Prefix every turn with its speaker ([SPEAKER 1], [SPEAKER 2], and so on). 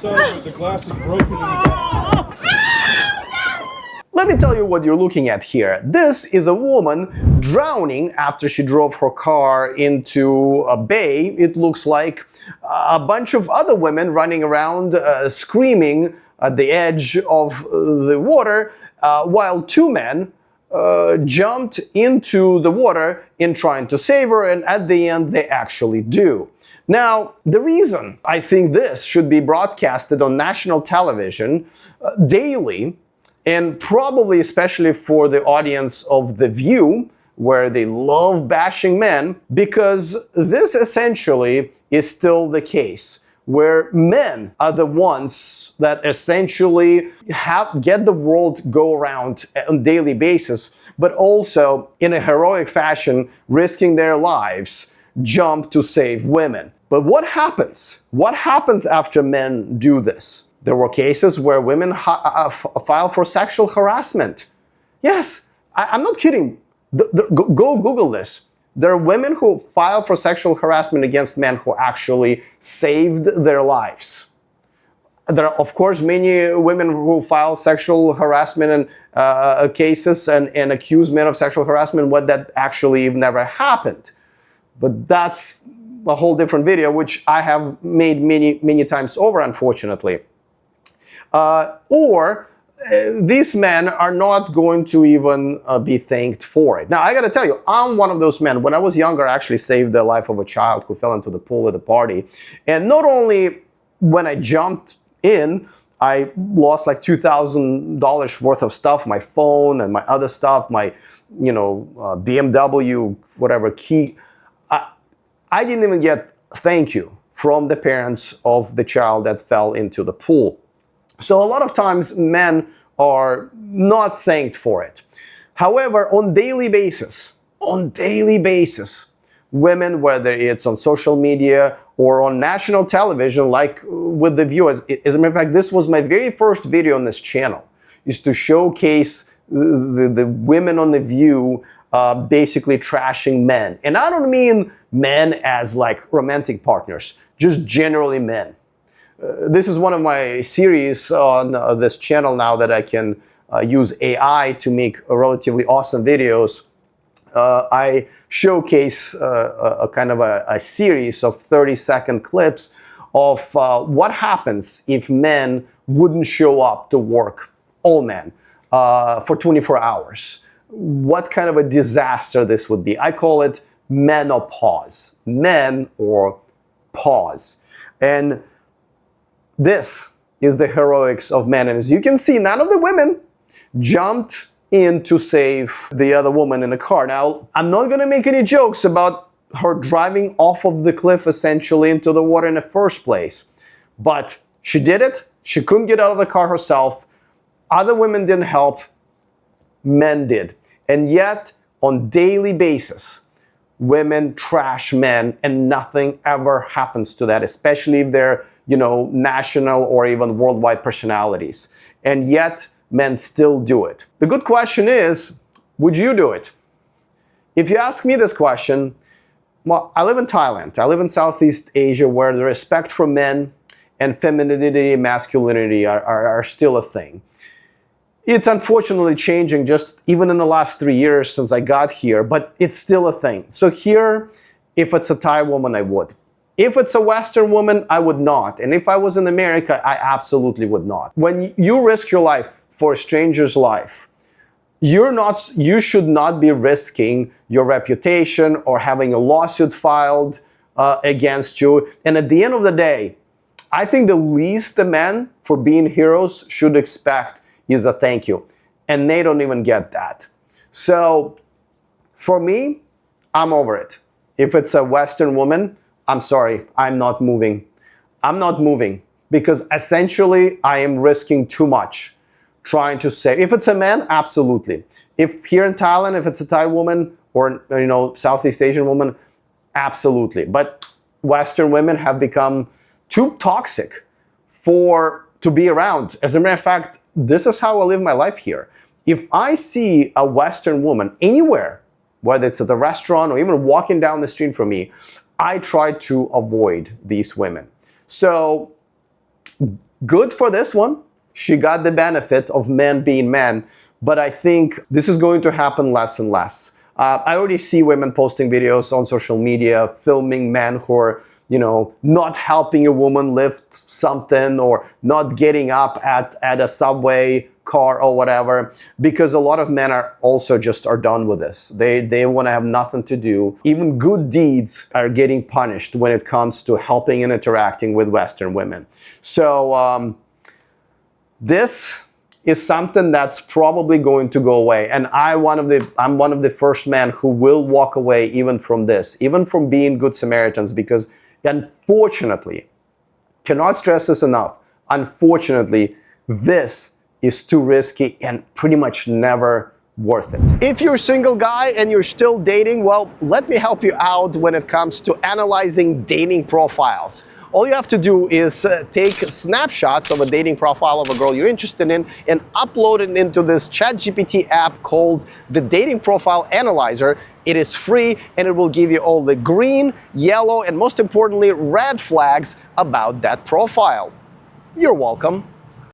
[SPEAKER 1] The glass is broken in the back.
[SPEAKER 2] Let me tell you what you're looking at here. This is a woman drowning after she drove her car into a bay. It looks like a bunch of other women running around screaming at the edge of the water while two men jumped into the water in trying to save her, and at the end they actually do. Now, the reason I think this should be broadcasted on national television daily, and probably especially for the audience of The View, where they love bashing men, because this essentially is still the case, where men are the ones that essentially get the world go around on a daily basis, but also in a heroic fashion, risking their lives, jump to save women. But what happens? What happens after men do this? There were cases where women filed for sexual harassment. Yes, I'm not kidding. Go Google this. There are women who filed for sexual harassment against men who actually saved their lives. There are, of course, many women who file sexual harassment cases and accuse men of sexual harassment when that actually never happened. But that's a whole different video, which I have made many times over, unfortunately. These men are not going to even be thanked for it. Now, I gotta tell you, I'm one of those men. When I was younger, I actually saved the life of a child who fell into the pool at a party. And not only when I jumped in, I lost like $2,000 worth of stuff, my phone and my other stuff, my, BMW, whatever, key. I didn't even get thank you from the parents of the child that fell into the pool. So a lot of times men are not thanked for it. However, on daily basis, women, whether it's on social media or on national television, like with The View, as a matter of fact, this was my very first video on this channel, is to showcase the women on The View basically trashing men. And I don't mean men as like romantic partners, just generally men. This is one of my series on this channel now that I can use AI to make relatively awesome videos. I showcase a kind of a series of 30-second clips of what happens if men wouldn't show up to work, all men, for 24 hours. What kind of a disaster this would be. I call it menopause. Men or pause. And this is the heroics of men. And as you can see, none of the women jumped in to save the other woman in the car. Now, I'm not going to make any jokes about her driving off of the cliff essentially into the water in the first place. But she did it. She couldn't get out of the car herself. Other women didn't help. Men did. And yet, on daily basis, women trash men and nothing ever happens to that, especially if they're, national or even worldwide personalities. And yet, men still do it. The good question is, would you do it? If you ask me this question, well, I live in Thailand. I live in Southeast Asia, where the respect for men and femininity and masculinity are still a thing. It's unfortunately changing just even in the last 3 years since I got here, but it's still a thing. So here, if it's a Thai woman, I would. If it's a Western woman, I would not. And if I was in America, I absolutely would not. When you risk your life for a stranger's life, you should not be risking your reputation or having a lawsuit filed against you. And at the end of the day, I think the least the men, for being heroes, should expect is a thank you. And they don't even get that. So for me, I'm over it. If it's a Western woman, I'm sorry, I'm not moving. I'm not moving because essentially I am risking too much trying to save. If it's a man, absolutely. If here in Thailand, if it's a Thai woman or Southeast Asian woman, absolutely. But Western women have become too toxic to be around. As a matter of fact, this is how I live my life here. If I see a Western woman anywhere, whether it's at a restaurant or even walking down the street from me, I try to avoid these women. So Good for this one. She got the benefit of men being men, but I think this is going to happen less and less. I already see women posting videos on social media, filming men who are, not helping a woman lift something or not getting up at a subway car or whatever, because a lot of men are done with this. They want to have nothing to do. Even good deeds are getting punished when it comes to helping and interacting with Western women. So this is something that's probably going to go away, and I'm one of the first men who will walk away even from this, even from being good Samaritans, because unfortunately, cannot stress this enough, unfortunately, this is too risky and pretty much never worth it. If you're a single guy and you're still dating, well, let me help you out when it comes to analyzing dating profiles. All you have to do is take snapshots of a dating profile of a girl you're interested in and upload it into this ChatGPT app called the Dating Profile Analyzer. It is free and it will give you all the green, yellow, and most importantly, red flags about that profile. You're welcome.